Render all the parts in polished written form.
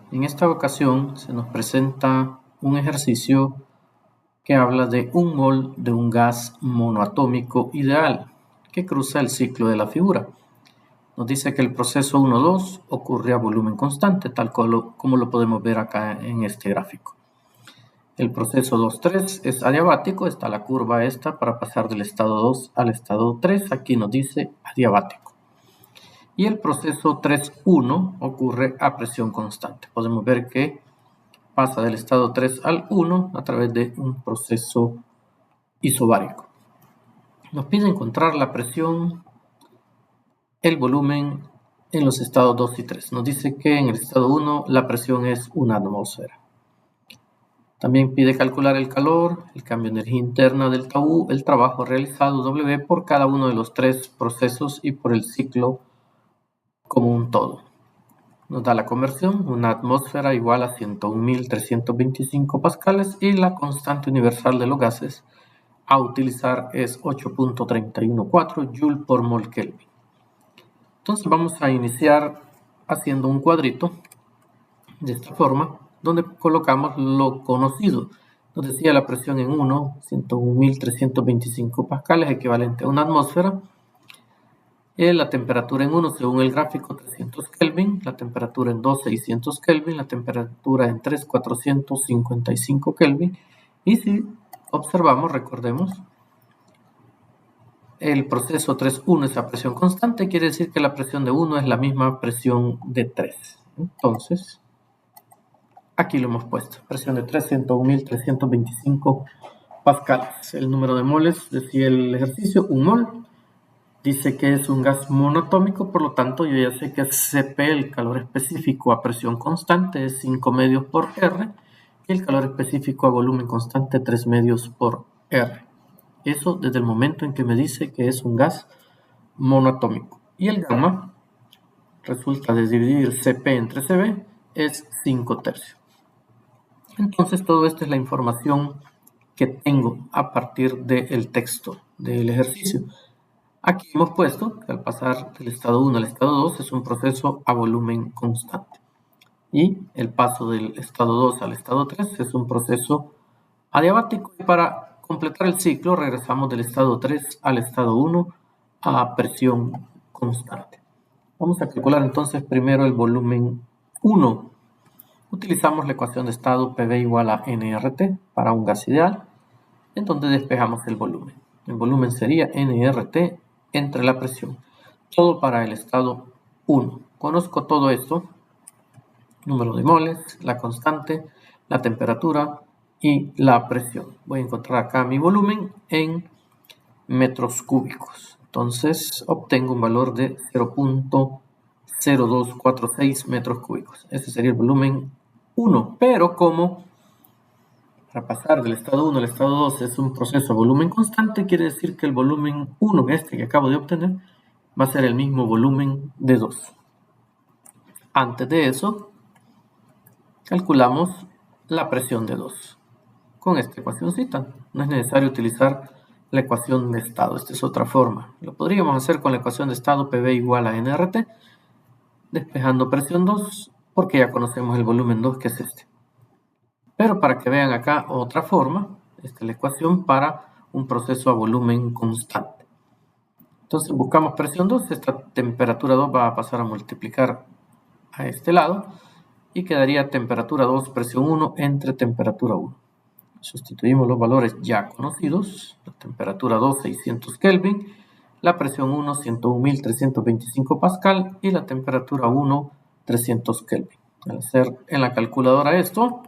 En esta ocasión se nos presenta un ejercicio que habla de un mol de un gas monoatómico ideal que cruza el ciclo de la figura. Nos dice que el proceso 1,2 ocurre a volumen constante, tal como lo podemos ver acá en este gráfico. El proceso 2,3 es adiabático, está la curva esta para pasar del estado 2 al estado 3, aquí nos dice adiabático. Y el proceso 3,1 ocurre a presión constante. Podemos ver que pasa del estado 3 al 1 a través de un proceso isobárico. Nos pide encontrar la presión, el volumen en los estados 2 y 3. Nos dice que en el estado 1 la presión es 1 atmósfera. También pide calcular el calor, el cambio de energía interna delta U, el trabajo realizado W por cada uno de los tres procesos y por el ciclo como un todo. Nos da la conversión, una atmósfera igual a 101.325 pascales y la constante universal de los gases a utilizar es 8.314 Joule por mol Kelvin. Entonces vamos a iniciar haciendo un cuadrito de esta forma, donde colocamos lo conocido. Nos decía la presión en 1, 101.325 pascales, equivalente a una atmósfera. La temperatura en 1, según el gráfico, 300 Kelvin, la temperatura en 2, 600 Kelvin, la temperatura en 3, 455 Kelvin. Y si observamos, recordemos, el proceso 3,1 es a presión constante, quiere decir que la presión de 1 es la misma presión de 3. Entonces, aquí lo hemos puesto, presión de 3, 101.325 pascales. El número de moles, decía el ejercicio, un mol. Dice que es un gas monoatómico, por lo tanto yo ya sé que Cp, el calor específico a presión constante, es 5 medios por R, y el calor específico a volumen constante, 3 medios por R. Eso desde el momento en que me dice que es un gas monoatómico. Y el gamma resulta de dividir Cp entre Cv es 5 tercios. Entonces todo esto es la información que tengo a partir del texto del ejercicio. Aquí hemos puesto que al pasar del estado 1 al estado 2 es un proceso a volumen constante. Y el paso del estado 2 al estado 3 es un proceso adiabático. Y para completar el ciclo regresamos del estado 3 al estado 1 a presión constante. Vamos a calcular entonces primero el volumen 1. Utilizamos la ecuación de estado PV igual a nRT para un gas ideal, en donde despejamos el volumen. El volumen sería nRT entre la presión. Todo para el estado 1. Conozco todo esto, número de moles, la constante, la temperatura y la presión. Voy a encontrar acá mi volumen en metros cúbicos. Entonces obtengo un valor de 0.0246 metros cúbicos. Ese sería el volumen 1. Pero como para pasar del estado 1 al estado 2 es un proceso a volumen constante, quiere decir que el volumen 1, que acabo de obtener, va a ser el mismo volumen de 2. Antes de eso, calculamos la presión de 2 con esta ecuacióncita. No es necesario utilizar la ecuación de estado, esta es otra forma. Lo podríamos hacer con la ecuación de estado PV igual a nRT, despejando presión 2, porque ya conocemos el volumen 2, que es este. Pero para que vean acá otra forma, esta es la ecuación para un proceso a volumen constante. Entonces buscamos presión 2, esta temperatura 2 va a pasar a multiplicar a este lado y quedaría temperatura 2, presión 1 entre temperatura 1. Sustituimos los valores ya conocidos, la temperatura 2, 600 Kelvin, la presión 1, 101.325 pascal y la temperatura 1, 300 Kelvin. Al hacer en la calculadora esto,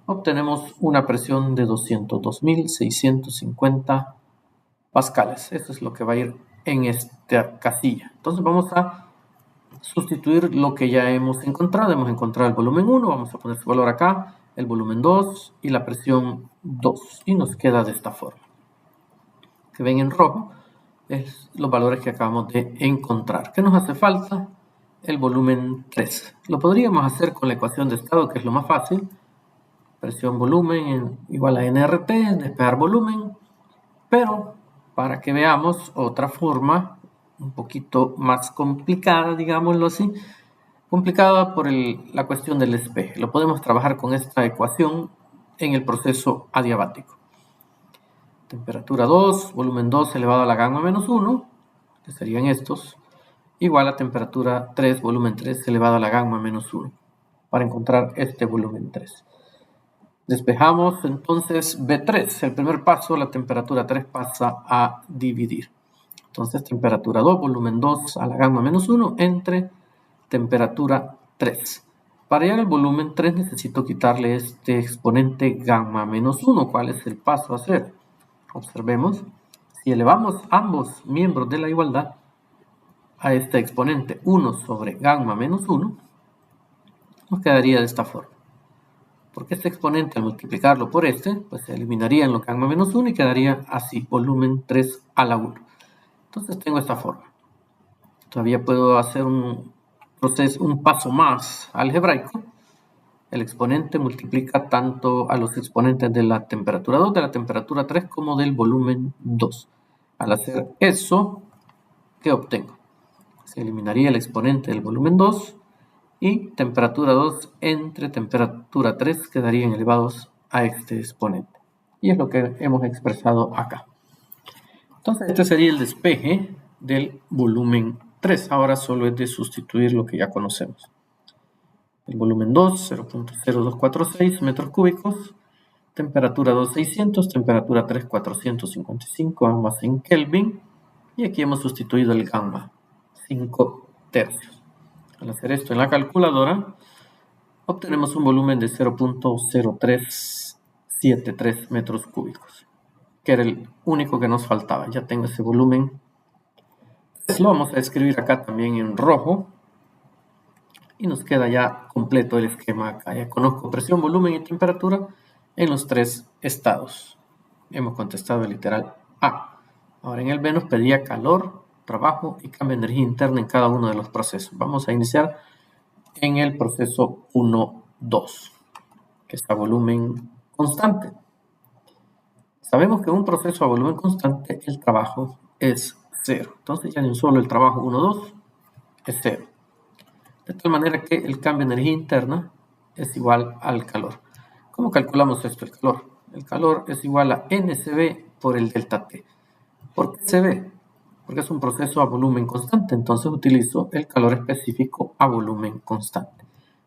obtenemos una presión de 202.650 pascales. Eso es lo que va a ir en esta casilla. Entonces vamos a sustituir lo que ya hemos encontrado. Hemos encontrado el volumen 1, vamos a poner su valor acá, el volumen 2 y la presión 2. Y nos queda de esta forma. Que ven en rojo es los valores que acabamos de encontrar. ¿Qué nos hace falta? El volumen 3. Lo podríamos hacer con la ecuación de estado, que es lo más fácil. Presión volumen igual a nRT, despejar volumen, pero para que veamos otra forma un poquito más complicada, digámoslo así, complicada por la cuestión del despeje. Lo podemos trabajar con esta ecuación en el proceso adiabático. Temperatura 2, volumen 2 elevado a la gamma menos 1, que serían estos, igual a temperatura 3, volumen 3 elevado a la gamma menos 1, para encontrar este volumen 3. Despejamos entonces B3, el primer paso, la temperatura 3 pasa a dividir. Entonces temperatura 2, volumen 2 a la gamma menos 1 entre temperatura 3. Para hallar el volumen 3 necesito quitarle este exponente gamma menos 1. ¿Cuál es el paso a hacer? Observemos, si elevamos ambos miembros de la igualdad a este exponente 1 sobre gamma menos 1, nos quedaría de esta forma. Porque este exponente al multiplicarlo por este, pues se eliminaría en lo gamma menos 1 y quedaría así, volumen 3 a la 1. Entonces tengo esta forma. Todavía puedo hacer un paso más algebraico. El exponente multiplica tanto a los exponentes de la temperatura 2, de la temperatura 3, como del volumen 2. Al hacer eso, ¿qué obtengo? Se eliminaría el exponente del volumen 2 y temperatura 2 entre temperatura 3 quedarían elevados a este exponente. Y es lo que hemos expresado acá. Entonces, este sería el despeje del volumen 3. Ahora solo es de sustituir lo que ya conocemos. El volumen 2, 0.0246 metros cúbicos. Temperatura 2, 600. Temperatura 3, 455, ambas en Kelvin. Y aquí hemos sustituido el gamma, 5 tercios. Al hacer esto en la calculadora, obtenemos un volumen de 0.0373 metros cúbicos, que era el único que nos faltaba. Ya tengo ese volumen. Lo vamos a escribir acá también en rojo. Y nos queda ya completo el esquema acá. Ya conozco presión, volumen y temperatura en los 3 estados. Hemos contestado el literal A. Ahora en el B nos pedía calor, trabajo y cambio de energía interna en cada uno de los procesos. Vamos a iniciar en el proceso 1-2, que está a volumen constante. Sabemos que en un proceso a volumen constante el trabajo es 0. Entonces ya en solo el trabajo 1-2 es 0. De tal manera que el cambio de energía interna es igual al calor. ¿Cómo calculamos esto, el calor? El calor es igual a NCB por el delta T. ¿Por qué CB? Porque es un proceso a volumen constante, entonces utilizo el calor específico a volumen constante.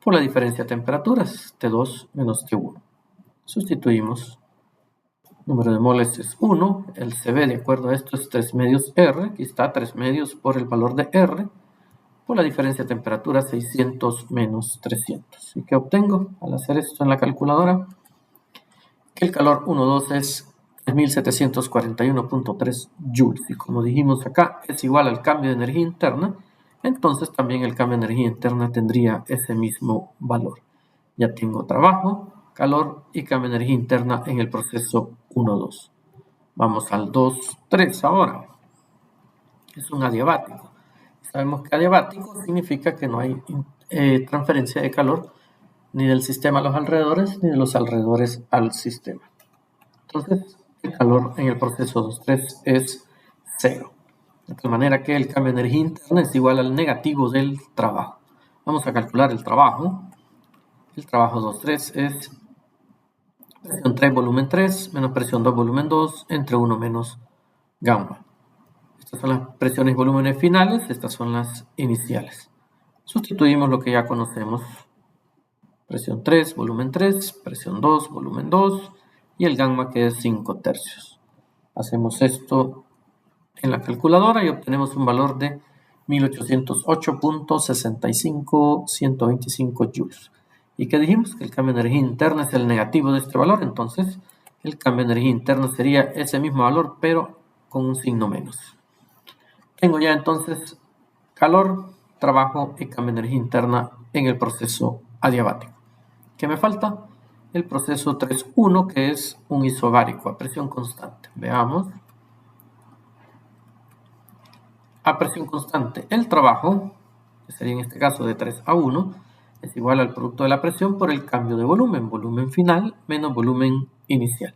Por la diferencia de temperaturas, T2 menos T1. Sustituimos. Número de moles es 1, el CB de acuerdo a esto es 3 medios R, aquí está 3 medios por el valor de R, por la diferencia de temperatura 600 menos 300. ¿Y qué obtengo al hacer esto en la calculadora? Que el calor 1,2 es 3741.3 joules. Y como dijimos acá, es igual al cambio de energía interna, entonces también el cambio de energía interna tendría ese mismo valor. Ya tengo trabajo, calor y cambio de energía interna en el proceso 1,2. Vamos al 2,3 ahora. Es un adiabático. Sabemos que adiabático significa que no hay transferencia de calor ni del sistema a los alrededores, ni de los alrededores al sistema. Entonces, el calor en el proceso 2,3 es 0. De tal manera que el cambio de energía interna es igual al negativo del trabajo. Vamos a calcular el trabajo. El trabajo 2,3 es presión 3, volumen 3, menos presión 2, volumen 2, entre 1 menos gamma. Estas son las presiones y volúmenes finales, estas son las iniciales. Sustituimos lo que ya conocemos. Presión 3, volumen 3, presión 2, volumen 2 y el gamma que es 5 tercios. Hacemos esto en la calculadora y obtenemos un valor de 1808.65125 joules. ¿Y qué dijimos? Que el cambio de energía interna es el negativo de este valor, entonces el cambio de energía interna sería ese mismo valor, pero con un signo menos. Tengo ya entonces calor, trabajo y cambio de energía interna en el proceso adiabático. ¿Qué me falta? El proceso 3.1, que es un isobárico a presión constante. Veamos. A presión constante, el trabajo, que sería en este caso de 3 a 1, es igual al producto de la presión por el cambio de volumen, volumen final menos volumen inicial.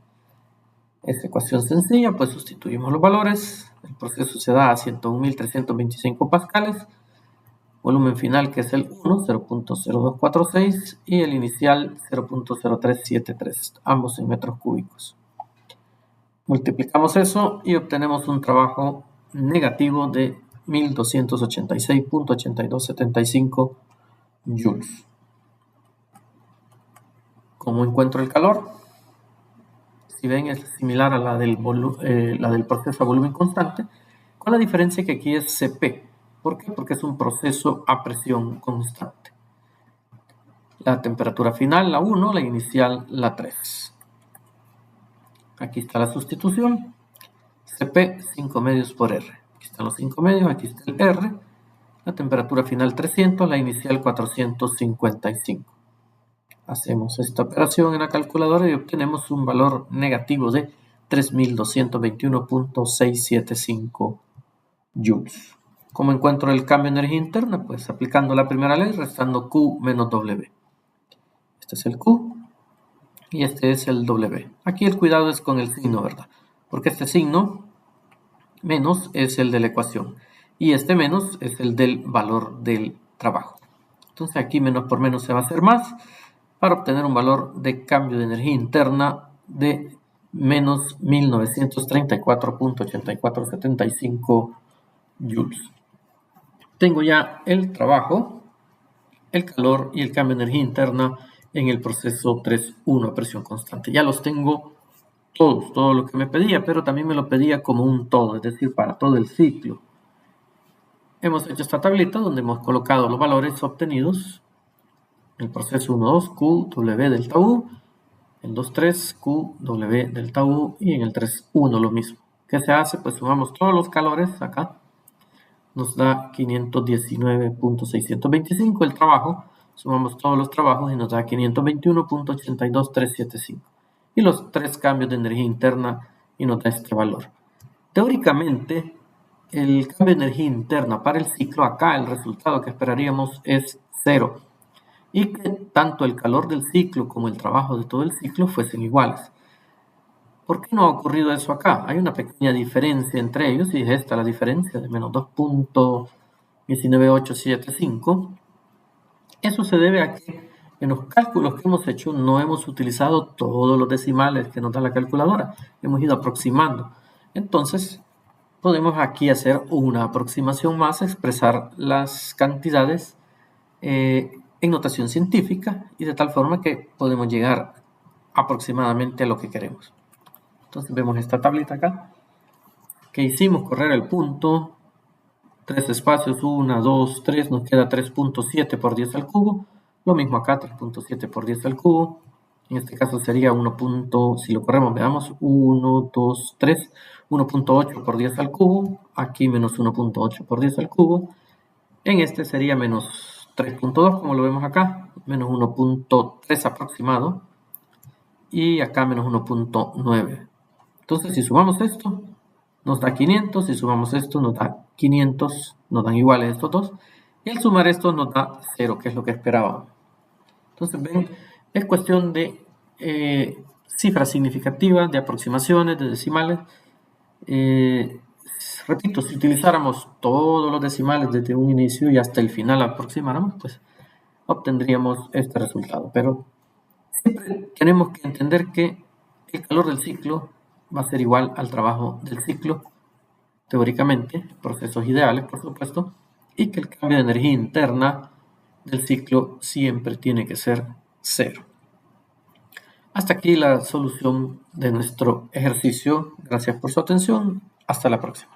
Esta ecuación sencilla, pues sustituimos los valores. El proceso se da a 101.325 pascales. volumen final que es el 1, 0.0246 y el inicial 0.0373, ambos en metros cúbicos. Multiplicamos eso y obtenemos un trabajo negativo de 1286.8275 joules. ¿Cómo encuentro el calor? Si ven, es similar a la del proceso a volumen constante, con la diferencia que aquí es Cp. ¿Por qué? Porque es un proceso a presión constante. La temperatura final, la 1, la inicial, la 3. Aquí está la sustitución. Cp, 5 medios por R. Aquí están los 5 medios, aquí está el R. La temperatura final 300, la inicial 455. Hacemos esta operación en la calculadora y obtenemos un valor negativo de 3221.675 joules. ¿Cómo encuentro el cambio de energía interna? Pues aplicando la primera ley, restando Q menos W. Este es el Q y este es el W. Aquí el cuidado es con el signo, ¿verdad? Porque este signo menos es el de la ecuación y este menos es el del valor del trabajo. Entonces aquí menos por menos se va a hacer más para obtener un valor de cambio de energía interna de menos 1934.8475 joules. Tengo ya el trabajo, el calor y el cambio de energía interna en el proceso 3.1 a presión constante. Ya los tengo todos, todo lo que me pedía, pero también me lo pedía como un todo, es decir, para todo el ciclo. Hemos hecho esta tablita donde hemos colocado los valores obtenidos. El proceso 1.2, Q, W delta U. El 2.3, Q, W delta U. Y en el 3.1 lo mismo. ¿Qué se hace? Pues sumamos todos los calores acá. Nos da 519.625 el trabajo. Sumamos todos los trabajos y nos da 521.82375. Y los tres cambios de energía interna y nos da este valor. Teóricamente, el cambio de energía interna para el ciclo, acá el resultado que esperaríamos es 0. Y que tanto el calor del ciclo como el trabajo de todo el ciclo fuesen iguales. ¿Por qué no ha ocurrido eso acá? Hay una pequeña diferencia entre ellos y es esta la diferencia de menos 2.19875. Eso se debe a que en los cálculos que hemos hecho no hemos utilizado todos los decimales que nos da la calculadora. Hemos ido aproximando. Entonces, podemos aquí hacer una aproximación más, expresar las cantidades en notación científica y de tal forma que podemos llegar aproximadamente a lo que queremos. Entonces vemos esta tablita acá, que hicimos correr el punto, 3 espacios, 1, 2, 3, nos queda 3.7 por 10 al cubo, lo mismo acá, 3.7 por 10 al cubo, en este caso sería 1. Si lo corremos, veamos, 1, 2, 3, 1.8 por 10 al cubo, aquí menos 1.8 por 10 al cubo, en este sería menos 3.2, como lo vemos acá, menos 1.3 aproximado, y acá menos 1.9. Entonces, si sumamos esto, nos da 500, si sumamos esto, nos da 500, nos dan iguales estos dos, y al sumar esto nos da 0, que es lo que esperábamos. Entonces, ven, es cuestión de cifras significativas, de aproximaciones, de decimales. Repito, si utilizáramos todos los decimales desde un inicio y hasta el final aproximáramos, pues obtendríamos este resultado. Pero siempre tenemos que entender que el calor del ciclo va a ser igual al trabajo del ciclo, teóricamente, procesos ideales, por supuesto, y que el cambio de energía interna del ciclo siempre tiene que ser 0. Hasta aquí la solución de nuestro ejercicio. Gracias por su atención. Hasta la próxima.